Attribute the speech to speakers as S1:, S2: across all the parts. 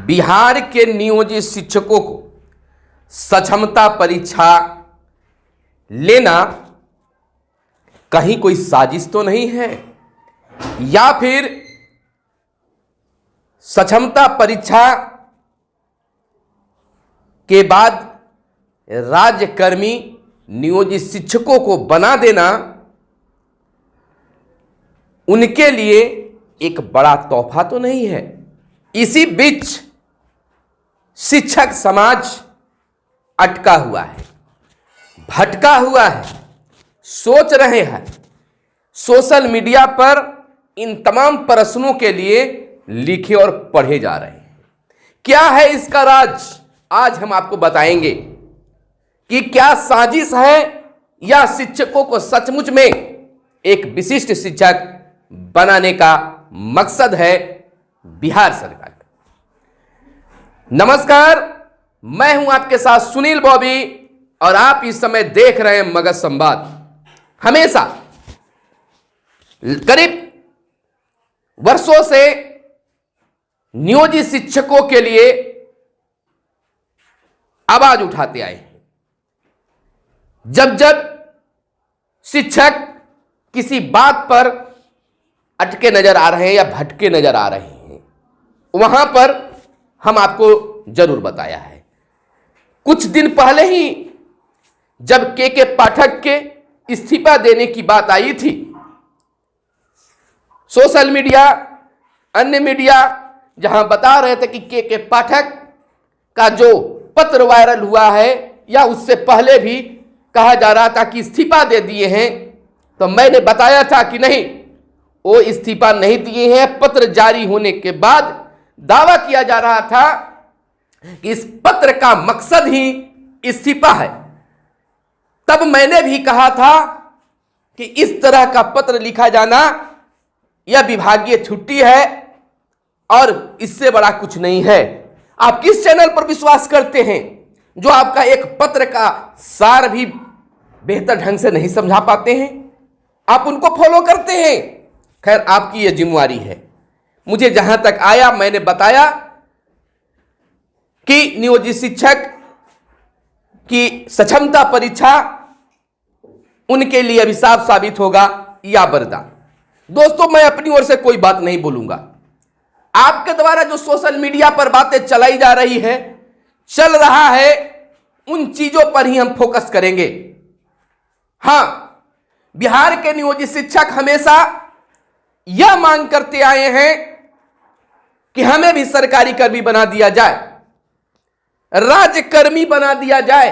S1: बिहार के नियोजित शिक्षकों को सक्षमता परीक्षा लेना कहीं कोई साजिश तो नहीं है, या फिर सक्षमता परीक्षा के बाद राज्यकर्मी नियोजित शिक्षकों को बना देना उनके लिए एक बड़ा तोहफा तो नहीं है। इसी बीच शिक्षक समाज अटका हुआ है, भटका हुआ है, सोच रहे हैं। सोशल मीडिया पर इन तमाम प्रश्नों के लिए लिखे और पढ़े जा रहे हैं। क्या है इसका राज, आज हम आपको बताएंगे कि क्या साजिश है या शिक्षकों को सचमुच में एक विशिष्ट शिक्षक बनाने का मकसद है बिहार सरकार का। नमस्कार, मैं हूं आपके साथ सुनील बॉबी और आप इस समय देख रहे हैं मगध संवाद। हमेशा करीब वर्षों से नियोजित शिक्षकों के लिए आवाज उठाते आए हैं। जब जब शिक्षक किसी बात पर अटके नजर आ रहे हैं या भटके नजर आ रहे हैं, वहां पर हम आपको जरूर बताया है। कुछ दिन पहले ही जब के पाठक के इस्तीफा देने की बात आई थी, सोशल मीडिया, अन्य मीडिया जहां बता रहे थे कि के पाठक का जो पत्र वायरल हुआ है या उससे पहले भी कहा जा रहा था कि इस्तीफा दे दिए हैं, तो मैंने बताया था कि नहीं, वो इस्तीफा नहीं दिए हैं। पत्र जारी होने के बाद दावा किया जा रहा था कि इस पत्र का मकसद ही इस्तीफा है। तब मैंने भी कहा था कि इस तरह का पत्र लिखा जाना यह विभागीय छुट्टी है और इससे बड़ा कुछ नहीं है। आप किस चैनल पर विश्वास करते हैं जो आपका एक पत्र का सार भी बेहतर ढंग से नहीं समझा पाते हैं? आप उनको फॉलो करते हैं। खैर, आपकी यह जिम्मेवारी है। मुझे जहां तक आया मैंने बताया कि नियोजित शिक्षक की सक्षमता परीक्षा उनके लिए अभिशाप साबित होगा या वरदान। दोस्तों, मैं अपनी ओर से कोई बात नहीं बोलूंगा। आपके द्वारा जो सोशल मीडिया पर बातें चलाई जा रही है, चल रहा है, उन चीजों पर ही हम फोकस करेंगे। हां, बिहार के नियोजित शिक्षक हमेशा यह मांग करते आए हैं कि हमें भी सरकारी कर्मी बना दिया जाए, राज्यकर्मी बना दिया जाए।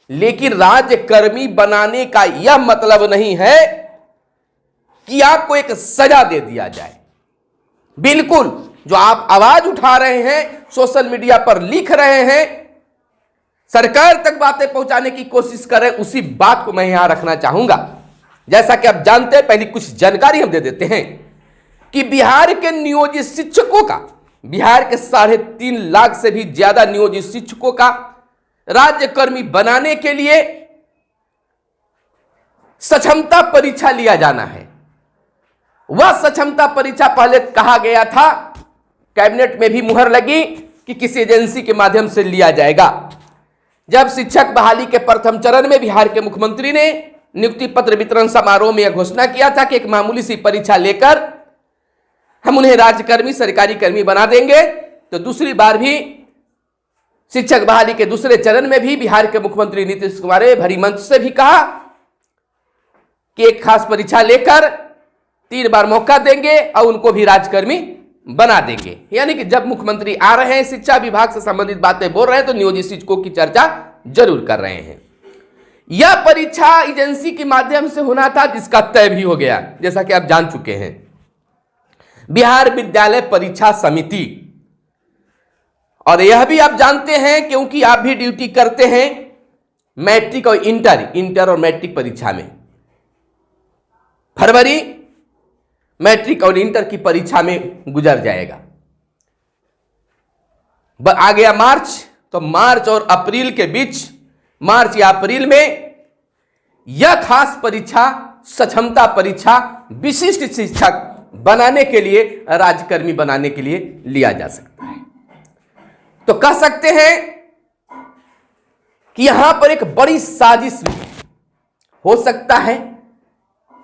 S1: लेकिन राज्यकर्मी बनाने का यह मतलब नहीं है कि आपको एक सजा दे दिया जाए। बिल्कुल, जो आप आवाज उठा रहे हैं, सोशल मीडिया पर लिख रहे हैं, सरकार तक बातें पहुंचाने की कोशिश कर रहे हैं, उसी बात को मैं यहां रखना चाहूंगा। जैसा कि आप जानते हैं, पहले कुछ जानकारी हम दे देते हैं कि बिहार के नियोजित शिक्षकों का, बिहार के 3.5 लाख से भी ज्यादा नियोजित शिक्षकों का राज्यकर्मी बनाने के लिए सक्षमता परीक्षा लिया जाना है। वह सक्षमता परीक्षा पहले कहा गया था, कैबिनेट में भी मुहर लगी कि किसी एजेंसी के माध्यम से लिया जाएगा। जब शिक्षक बहाली के प्रथम चरण में बिहार के मुख्यमंत्री ने नियुक्ति पत्र वितरण समारोह में यह घोषणा किया था कि एक मामूली सी परीक्षा लेकर हम उन्हें राज्यकर्मी, सरकारी कर्मी बना देंगे, तो दूसरी बार भी शिक्षक बहाली के दूसरे चरण में भी बिहार के मुख्यमंत्री नीतीश कुमार ने भरी मंच से भी कहा कि एक खास परीक्षा लेकर 3 बार मौका देंगे और उनको भी राज्यकर्मी बना देंगे। यानी कि जब मुख्यमंत्री आ रहे हैं, शिक्षा विभाग से संबंधित बातें बोल रहे हैं, तो नियोजित शिक्षकों की चर्चा जरूर कर रहे हैं। यह परीक्षा एजेंसी के माध्यम से होना था, जिसका तय भी हो गया, जैसा कि आप जान चुके हैं। बिहार विद्यालय परीक्षा समिति, और यह भी आप जानते हैं क्योंकि आप भी ड्यूटी करते हैं मैट्रिक और इंटर और मैट्रिक परीक्षा में। फरवरी मैट्रिक और इंटर की परीक्षा में गुजर जाएगा। आ गया मार्च, तो मार्च और अप्रैल के बीच, मार्च या अप्रैल में यह खास परीक्षा, सक्षमता परीक्षा विशिष्ट शिक्षक बनाने के लिए, राज्यकर्मी बनाने के लिए लिया जा सकता है। तो कह सकते हैं कि यहां पर एक बड़ी साजिश भी है। हो सकता है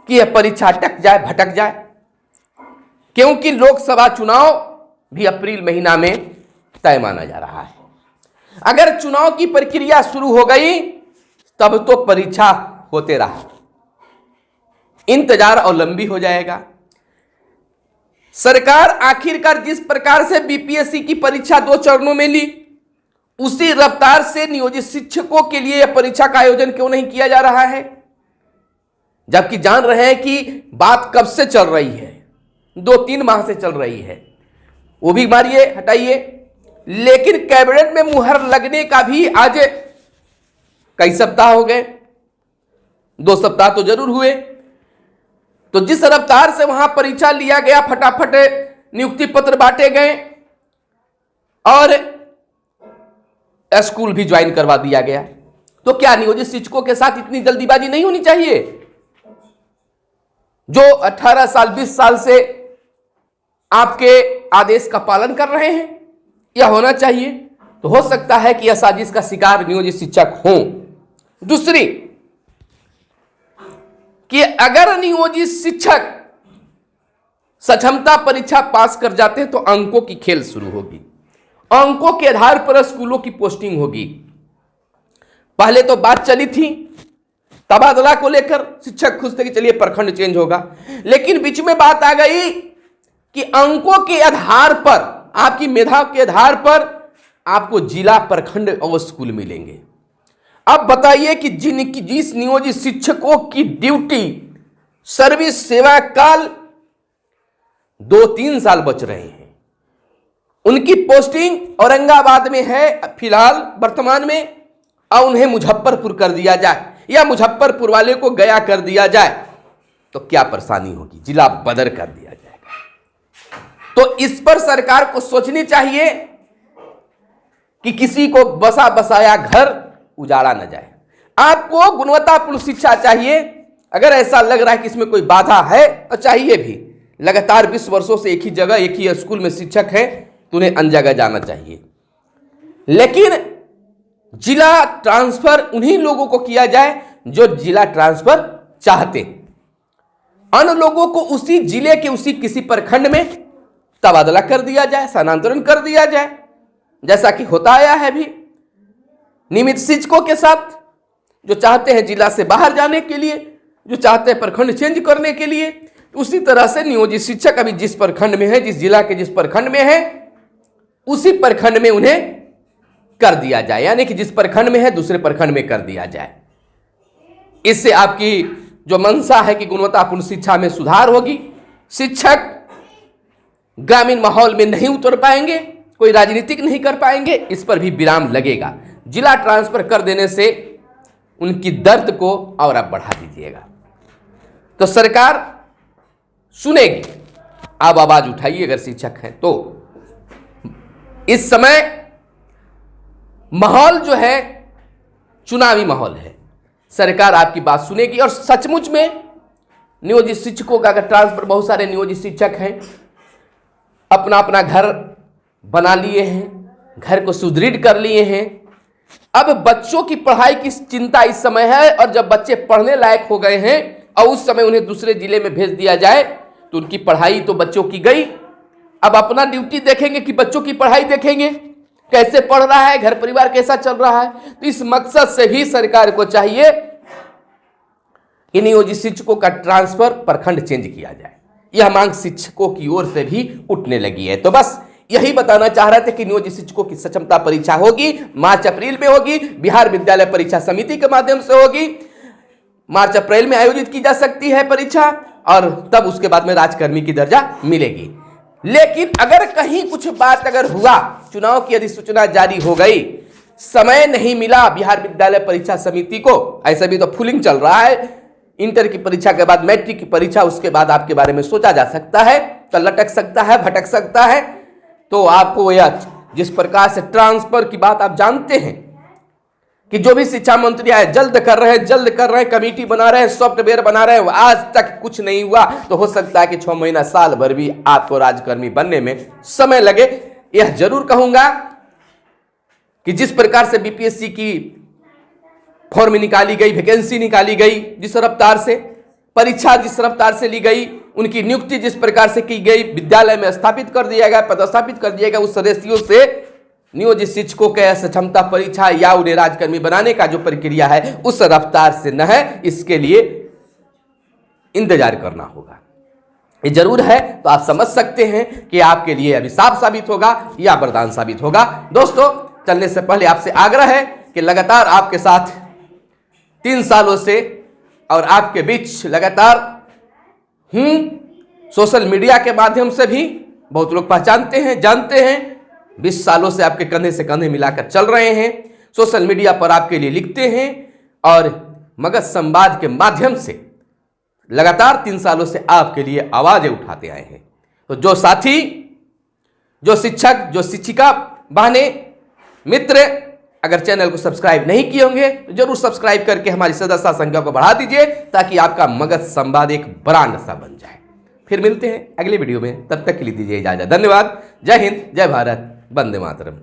S1: कि यह परीक्षा अटक जाए, भटक जाए, क्योंकि लोकसभा चुनाव भी अप्रैल महीना में तय माना जा रहा है। अगर चुनाव की प्रक्रिया शुरू हो गई तब तो परीक्षा होते रहा, इंतजार और लंबी हो जाएगा। सरकार आखिरकार जिस प्रकार से बीपीएससी की परीक्षा 2 चरणों में ली, उसी रफ्तार से नियोजित शिक्षकों के लिए यह परीक्षा का आयोजन क्यों नहीं किया जा रहा है? जबकि जान रहे हैं कि बात कब से चल रही है, 2-3 माह से चल रही है। वो भी मारिए, हटाइए, लेकिन कैबिनेट में मुहर लगने का भी आज कई सप्ताह हो गए, 2 सप्ताह तो जरूर हुए। तो जिस रफ्तार से वहां परीक्षा लिया गया, फटाफट नियुक्ति पत्र बांटे गए और स्कूल भी ज्वाइन करवा दिया गया, तो क्या नियोजित शिक्षकों के साथ इतनी जल्दीबाजी नहीं होनी चाहिए? जो 18 साल 20 साल से आपके आदेश का पालन कर रहे हैं, यह होना चाहिए। तो हो सकता है कि यह साजिश का शिकार नियोजित शिक्षक हों। दूसरी कि अगर नियोजित शिक्षक सक्षमता परीक्षा पास कर जाते हैं तो अंकों की खेल शुरू होगी, अंकों के आधार पर स्कूलों की पोस्टिंग होगी। पहले तो बात चली थी तबादला को लेकर, शिक्षक खुश थे कि चलिए प्रखंड चेंज होगा, लेकिन बीच में बात आ गई कि अंकों के आधार पर, आपकी मेधा के आधार पर आपको जिला, प्रखंड और स्कूल मिलेंगे। अब बताइए कि जिस नियोजित शिक्षकों की ड्यूटी, सर्विस, सेवा काल 2-3 साल बच रहे हैं, उनकी पोस्टिंग औरंगाबाद में है फिलहाल वर्तमान में, और उन्हें मुजफ्फरपुर कर दिया जाए या मुजफ्फरपुर वाले को गया कर दिया जाए तो क्या परेशानी होगी, जिला बदर कर दिया जाएगा। तो इस पर सरकार को सोचनी चाहिए कि किसी को बसा बसाया घर उजाड़ा न जाए। आपको गुणवत्तापूर्ण शिक्षा चाहिए। अगर ऐसा लग रहा है कि इसमें कोई बाधा है, और चाहिए भी, लगातार 20 वर्षों से एक ही जगह, एक ही स्कूल में शिक्षक है, तो उन्हें अन्य जगह जाना चाहिए। लेकिन जिला ट्रांसफर उन्हीं लोगों को किया जाए जो जिला ट्रांसफर चाहते हैं, अन्य लोगों को उसी जिले के उसी किसी प्रखंड में तबादला कर दिया जाए, स्थानांतरण कर दिया जाए, जैसा कि होता आया है भी नियमित शिक्षकों के साथ, जो चाहते हैं जिला से बाहर जाने के लिए, जो चाहते हैं प्रखंड चेंज करने के लिए। उसी तरह से नियोजित शिक्षक अभी जिस प्रखंड में है, जिस जिला के जिस प्रखंड में है, उसी प्रखंड में उन्हें कर दिया जाए, यानी कि जिस प्रखंड में है दूसरे प्रखंड में कर दिया जाए। इससे आपकी जो मंशा है कि गुणवत्तापूर्ण शिक्षा में सुधार होगी, शिक्षक ग्रामीण माहौल में नहीं उतर पाएंगे, कोई राजनीतिक नहीं कर पाएंगे, इस पर भी विराम लगेगा। जिला ट्रांसफर कर देने से उनकी दर्द को और आप बढ़ा दीजिएगा तो सरकार सुनेगी। आप आवाज उठाइए अगर शिक्षक हैं तो। इस समय माहौल जो है चुनावी माहौल है, सरकार आपकी बात सुनेगी और सचमुच में नियोजित शिक्षकों का अगर ट्रांसफर, बहुत सारे नियोजित शिक्षक हैं, अपना अपना घर बना लिए हैं, घर को सुदृढ़ कर लिए हैं। अब बच्चों की पढ़ाई की चिंता इस समय है, और जब बच्चे पढ़ने लायक हो गए हैं और उस समय उन्हें दूसरे जिले में भेज दिया जाए तो उनकी पढ़ाई तो बच्चों की गई। अब अपना ड्यूटी देखेंगे कि बच्चों की पढ़ाई देखेंगे, कैसे पढ़ रहा है, घर परिवार कैसा चल रहा है। तो इस मकसद से भी सरकार को चाहिए कि नियोजित शिक्षकों का ट्रांसफर प्रखंड चेंज किया जाए। यह मांग शिक्षकों की ओर से भी उठने लगी है। तो बस यही बताना चाह रहे थे कि नियोजित शिक्षकों की सक्षमता परीक्षा होगी, मार्च अप्रैल में होगी, बिहार विद्यालय परीक्षा समिति के माध्यम से होगी। मार्च अप्रैल में आयोजित की जा सकती है परीक्षा, और तब उसके बाद में राजकर्मी की दर्जा मिलेगी। लेकिन अगर कहीं कुछ बात अगर हुआ, चुनाव की अधिसूचना जारी हो गई, समय नहीं मिला बिहार विद्यालय परीक्षा समिति को, ऐसा भी तो फुलिंग चल रहा है, इंटर की परीक्षा के बाद मैट्रिक की परीक्षा, उसके बाद आपके बारे में सोचा जा सकता है, तो लटक सकता है, भटक सकता है। तो आपको यह जिस प्रकार से ट्रांसफर की बात आप जानते हैं कि जो भी शिक्षा मंत्री आए जल्द कर रहे हैं, कमेटी बना रहे हैं, सॉफ्टवेयर बना रहे हैं, आज तक कुछ नहीं हुआ। तो हो सकता है कि 6 महीना, साल भर भी आपको राजकर्मी बनने में समय लगे। यह जरूर कहूंगा कि जिस प्रकार से बीपीएससी की फॉर्म निकाली गई, वैकेंसी निकाली गई, जिस रफ्तार से परीक्षा जिस रफ्तार से ली गई, उनकी नियुक्ति जिस प्रकार से की गई, विद्यालय में स्थापित कर दिया गया, पदस्थापित कर दिया गया, उस रेशियो से नियोजित शिक्षकों के सक्षमता परीक्षा या उन्हें राजकर्मी बनाने का जो प्रक्रिया है उस रफ्तार से न है, इसके लिए इंतजार करना होगा। ये जरूर है तो आप समझ सकते हैं कि आपके लिए अभिशाप साबित होगा या वरदान साबित होगा। दोस्तों, चलने से पहले आपसे आग्रह है कि लगातार आपके साथ 3 सालों से और आपके बीच लगातार सोशल मीडिया के माध्यम से भी बहुत लोग पहचानते हैं, जानते हैं। 20 सालों से आपके कंधे से कंधे मिलाकर चल रहे हैं, सोशल मीडिया पर आपके लिए लिखते हैं और मगध संवाद के माध्यम से लगातार 3 सालों से आपके लिए आवाजें उठाते आए हैं। तो जो साथी, जो शिक्षक, जो शिक्षिका बहने, मित्र अगर चैनल को सब्सक्राइब नहीं किए होंगे तो जरूर सब्सक्राइब करके हमारी सदस्यता संख्या को बढ़ा दीजिए ताकि आपका मगध संवाद एक ब्रांड सा बन जाए। फिर मिलते हैं अगले वीडियो में, तब तक के लिए दीजिए इजाजत। धन्यवाद। जय हिंद, जय भारत, वंदे मातरम।